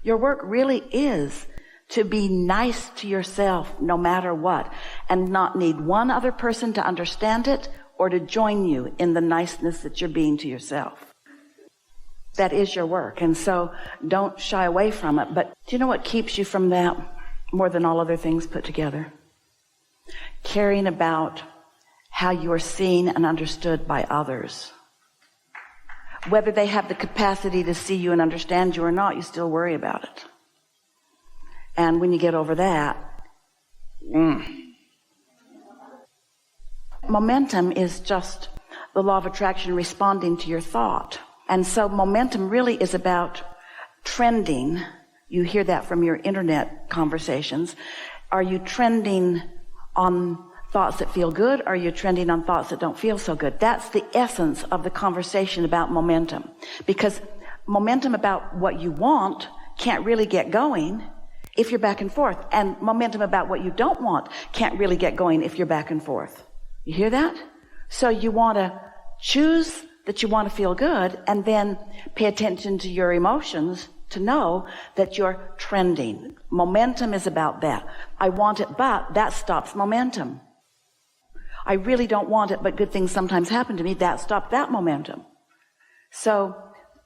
Your work really is to be nice to yourself no matter what, and not need one other person to understand it or to join you in the niceness that you're being to yourself. That is your work, and so don't shy away from it. But do you know what keeps you from that more than all other things put together? Caring about how you are seen and understood by others. Whether they have the capacity to see you and understand you or not, you still worry about it. And when you get over that, momentum is just the law of attraction responding to your thought. And so momentum really is about trending. You hear that from your internet conversations. Are you trending on thoughts that feel good? Or are you trending on thoughts that don't feel so good? That's the essence of the conversation about momentum. Because momentum about what you want can't really get going if you're back and forth. And momentum about what you don't want can't really get going if you're back and forth. You hear that? So you want to choose that you want to feel good, and then pay attention to your emotions to know that you're trending. Momentum is about that. I want it, but that stops momentum. I really don't want it, but good things sometimes happen to me. That stopped that momentum. So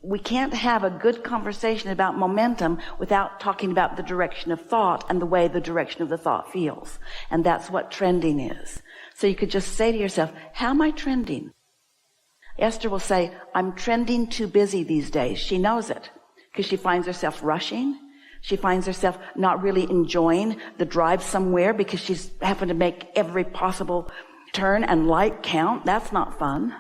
we can't have a good conversation about momentum without talking about the direction of thought and the way the direction of the thought feels. And that's what trending is. So you could just say to yourself, how am I trending? Esther will say, I'm trending too busy these days. She knows it because she finds herself rushing. She finds herself not really enjoying the drive somewhere because she's having to make every possible turn and light count. That's not fun.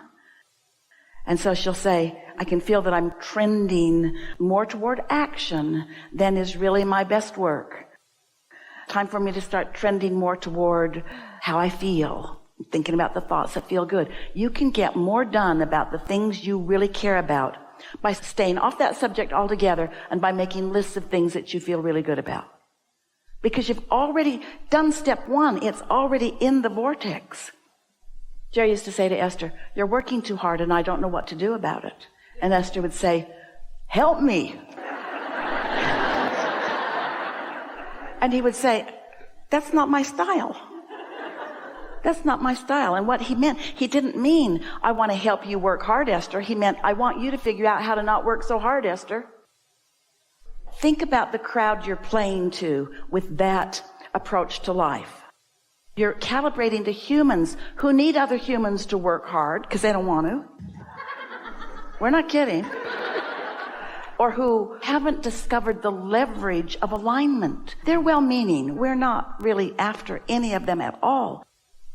And so she'll say, I can feel that I'm trending more toward action than is really my best work. Time for me to start trending more toward how I feel, thinking about the thoughts that feel good. You can get more done about the things you really care about by staying off that subject altogether and by making lists of things that you feel really good about. Because you've already done step one. It's already in the vortex. Jerry used to say to Esther, you're working too hard and I don't know what to do about it. And Esther would say, help me. And he would say, that's not my style. That's not my style. And what he meant, he didn't mean, I want to help you work hard, Esther. He meant, I want you to figure out how to not work so hard, Esther. Think about the crowd you're playing to with that approach to life. You're calibrating to humans who need other humans to work hard because they don't want to. We're not kidding. Or who haven't discovered the leverage of alignment. They're well-meaning. We're not really after any of them at all.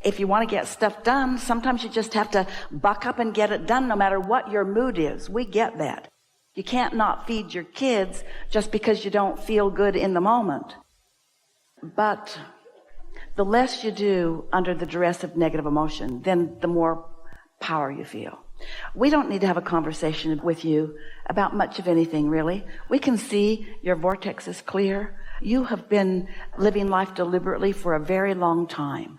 If you want to get stuff done, sometimes you just have to buck up and get it done no matter what your mood is. We get that. You can't not feed your kids just because you don't feel good in the moment. But the less you do under the duress of negative emotion, then the more power you feel. We don't need to have a conversation with you about much of anything, really. We can see your vortex is clear. You have been living life deliberately for a very long time.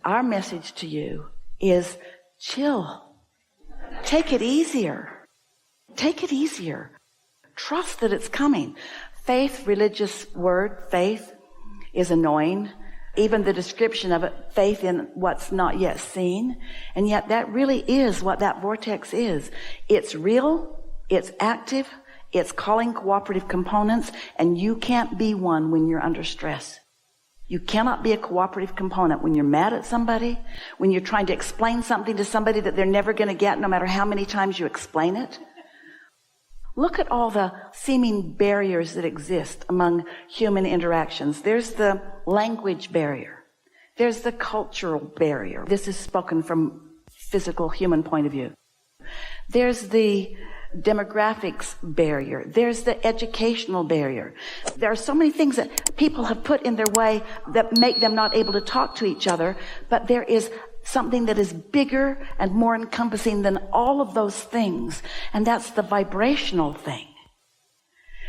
Our message to you is chill. Take it easier. Take it easier. Trust that it's coming. Faith, religious word, faith is annoying. Even the description of it, faith in what's not yet seen. And yet that really is what that vortex is. It's real, it's active, it's calling cooperative components, and you can't be one when you're under stress. You cannot be a cooperative component when you're mad at somebody, when you're trying to explain something to somebody that they're never going to get no matter how many times you explain it. Look at all the seeming barriers that exist among human interactions. There's the language barrier. There's the cultural barrier. This is spoken from physical human point of view. There's the demographics barrier. There's the educational barrier. There are so many things that people have put in their way that make them not able to talk to each other, but there is something that is bigger and more encompassing than all of those things, and that's the vibrational thing.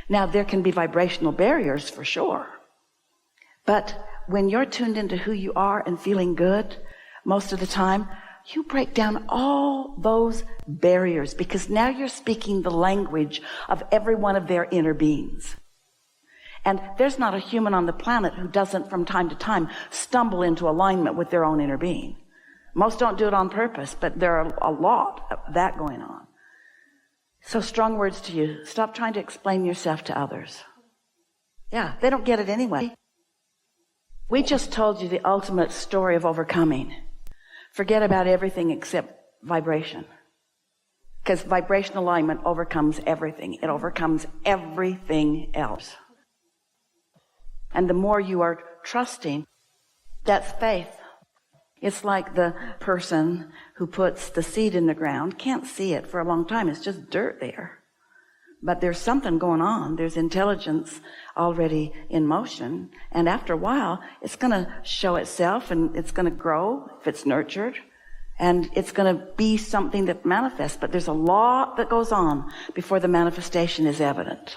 Now, there can be vibrational barriers for sure, but when you're tuned into who you are and feeling good, most of the time, you break down all those barriers because now you're speaking the language of every one of their inner beings. And there's not a human on the planet who doesn't from time to time stumble into alignment with their own inner being. Most don't do it on purpose, but there are a lot of that going on. So strong words to you. Stop trying to explain yourself to others. Yeah, they don't get it anyway. We just told you the ultimate story of overcoming. Forget about everything except vibration. Because vibration alignment overcomes everything. It overcomes everything else. And the more you are trusting, that's faith. It's like the person who puts the seed in the ground, can't see it for a long time. It's just dirt there. But there's something going on. There's intelligence already in motion. And after a while, it's going to show itself and it's going to grow if it's nurtured. And it's going to be something that manifests. But there's a lot that goes on before the manifestation is evident.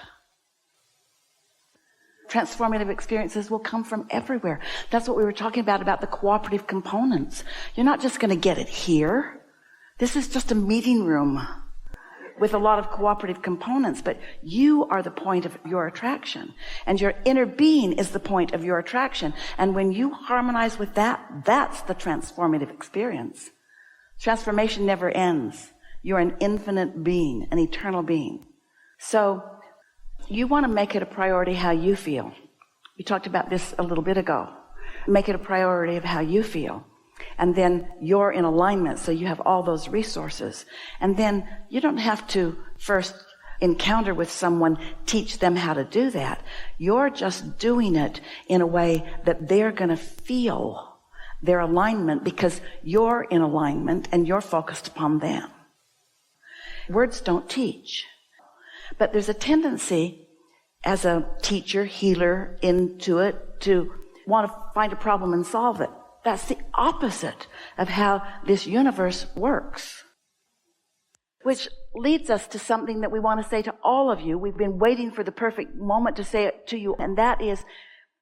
Transformative experiences will come from everywhere. That's what we were talking about the cooperative components. You're not just going to get it here. This is just a meeting room with a lot of cooperative components, but you are the point of your attraction. And your inner being is the point of your attraction. And when you harmonize with that, that's the transformative experience. Transformation never ends. You're an infinite being, an eternal being. So you want to make it a priority how you feel. We talked about this a little bit ago. Make it a priority of how you feel. And then you're in alignment, so you have all those resources. And then you don't have to first encounter with someone, teach them how to do that. You're just doing it in a way that they're going to feel their alignment because you're in alignment and you're focused upon them. Words don't teach. But there's a tendency as a teacher, healer, intuit, to want to find a problem and solve it. That's the opposite of how this universe works. Which leads us to something that we want to say to all of you. We've been waiting for the perfect moment to say it to you, and that is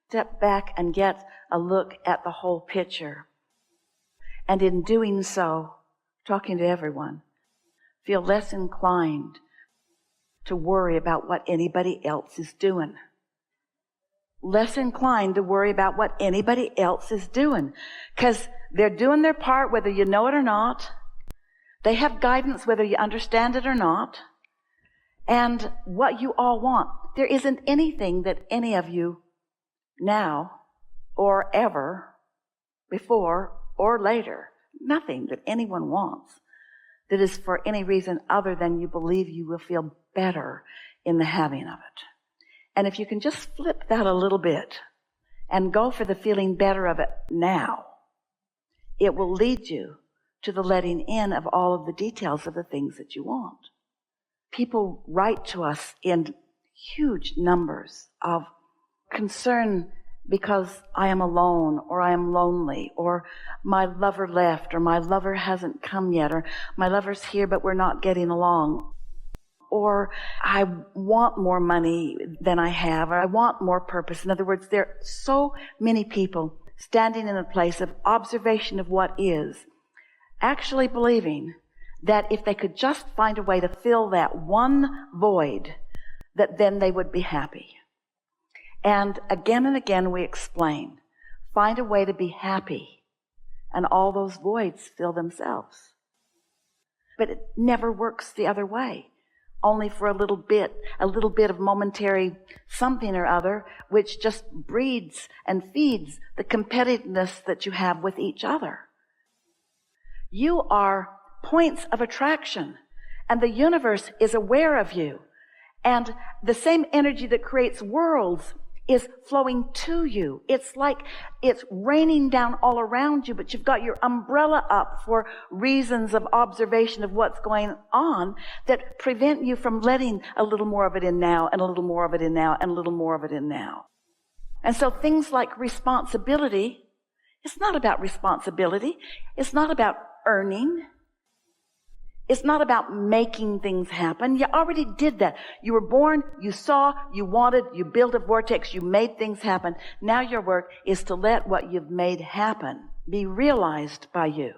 step back and get a look at the whole picture. And in doing so, talking to everyone, feel less inclined to worry about what anybody else is doing. Less inclined to worry about what anybody else is doing. Because they're doing their part whether you know it or not. They have guidance whether you understand it or not. And what you all want. There isn't anything that any of you now or ever, before or later, nothing that anyone wants that is for any reason other than you believe you will feel better in the having of it. And if you can just flip that a little bit and go for the feeling better of it now, it will lead you to the letting in of all of the details of the things that you want. People write to us in huge numbers of concern because I am alone, or I am lonely, or my lover left, or my lover hasn't come yet, or my lover's here but we're not getting along. Or I want more money than I have, or I want more purpose. In other words, there are so many people standing in a place of observation of what is, actually believing that if they could just find a way to fill that one void, that then they would be happy. And again we explain, find a way to be happy, and all those voids fill themselves. But it never works the other way. Only for a little bit of momentary something or other, which just breeds and feeds the competitiveness that you have with each other. You are points of attraction, and the universe is aware of you. And the same energy that creates worlds is flowing to you. It's like it's raining down all around you, but you've got your umbrella up for reasons of observation of what's going on that prevent you from letting a little more of it in now, and a little more of it in now, and a little more of it in now. And so things like responsibility, it's not about responsibility. It's not about earning. It's not about making things happen. You already did that. You were born, you saw, you wanted, you built a vortex, you made things happen. Now your work is to let what you've made happen be realized by you.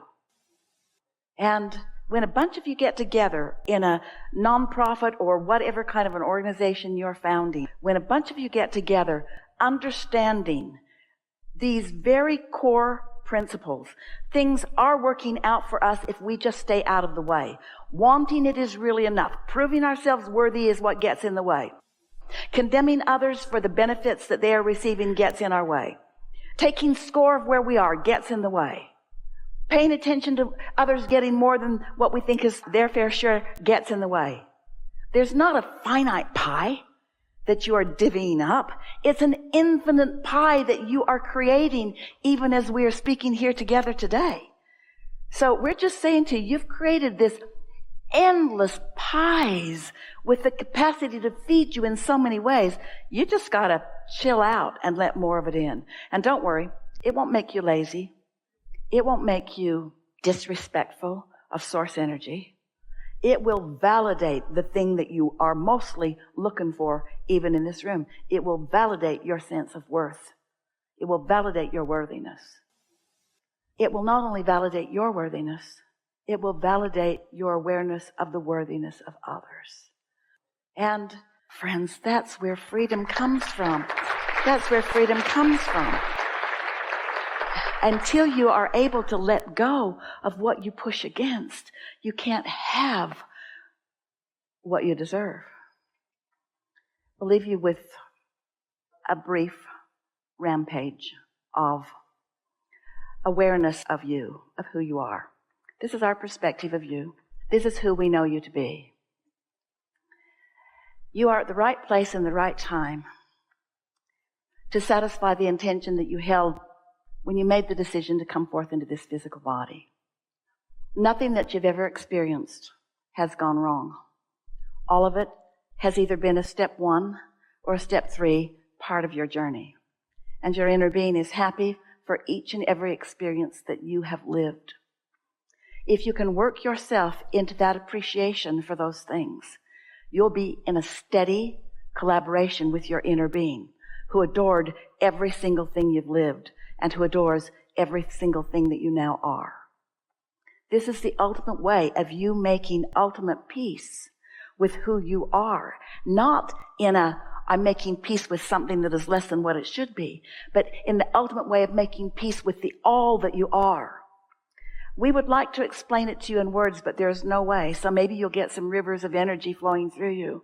And When a bunch of you get together in a nonprofit or whatever kind of an organization you're founding, when a bunch of you get together understanding these very core principles, things are working out for us if we just stay out of the way. Wanting it is really enough. Proving ourselves worthy is what gets in the way. Condemning others for the benefits that they are receiving gets in our way. Taking score of where we are gets in the way. Paying attention to others getting more than what we think is their fair share gets in the way. There's not a finite pie that you are divvying up. It's an infinite pie that you are creating even as we are speaking here together today. So we're just saying to you, you've created this endless pies with the capacity to feed you in so many ways. You just got to chill out and let more of it in. And don't worry, it won't make you lazy. It won't make you disrespectful of source energy. It will validate the thing that you are mostly looking for, even in this room. It will validate your sense of worth. It will validate your worthiness. It will not only validate your worthiness, it will validate your awareness of the worthiness of others. And friends, that's where freedom comes from. That's where freedom comes from. Until you are able to let go of what you push against, you can't have what you deserve. I'll leave you with a brief rampage of awareness of you, of who you are. This is our perspective of you. This is who we know you to be. You are at the right place in the right time to satisfy the intention that you held when you made the decision to come forth into this physical body. Nothing that you've ever experienced has gone wrong. All of it has either been a step 1 or a step 3 part of your journey. And your inner being is happy for each and every experience that you have lived. If you can work yourself into that appreciation for those things, you'll be in a steady collaboration with your inner being, who adored every single thing you've lived and who adores every single thing that you now are. This is the ultimate way of you making ultimate peace with who you are. Not in a, I'm making peace with something that is less than what it should be, but in the ultimate way of making peace with the all that you are. We would like to explain it to you in words, but there's no way. So maybe you'll get some rivers of energy flowing through you.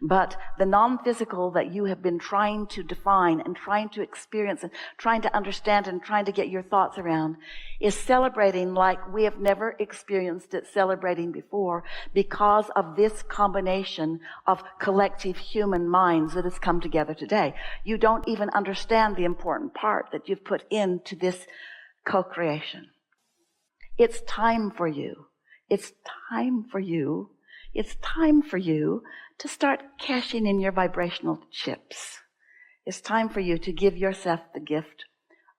But the non-physical that you have been trying to define and trying to experience and trying to understand and trying to get your thoughts around is celebrating like we have never experienced it celebrating before because of this combination of collective human minds that has come together today. You don't even understand the important part that you've put into this co-creation. It's time for you. It's time for you. It's time for you to start cashing in your vibrational chips. It's time for you to give yourself the gift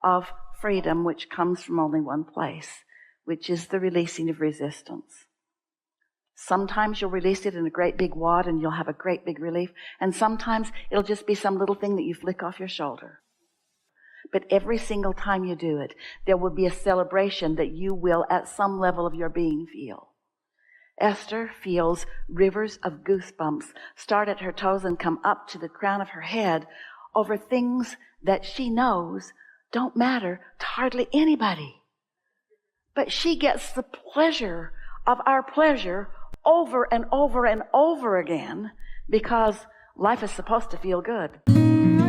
of freedom, which comes from only one place, which is the releasing of resistance. Sometimes you'll release it in a great big wad and you'll have a great big relief. And sometimes it'll just be some little thing that you flick off your shoulder. But every single time you do it, there will be a celebration that you will, at some level of your being, feel. Esther feels rivers of goosebumps start at her toes and come up to the crown of her head over things that she knows don't matter to hardly anybody. But she gets the pleasure of our pleasure over and over and over again because life is supposed to feel good.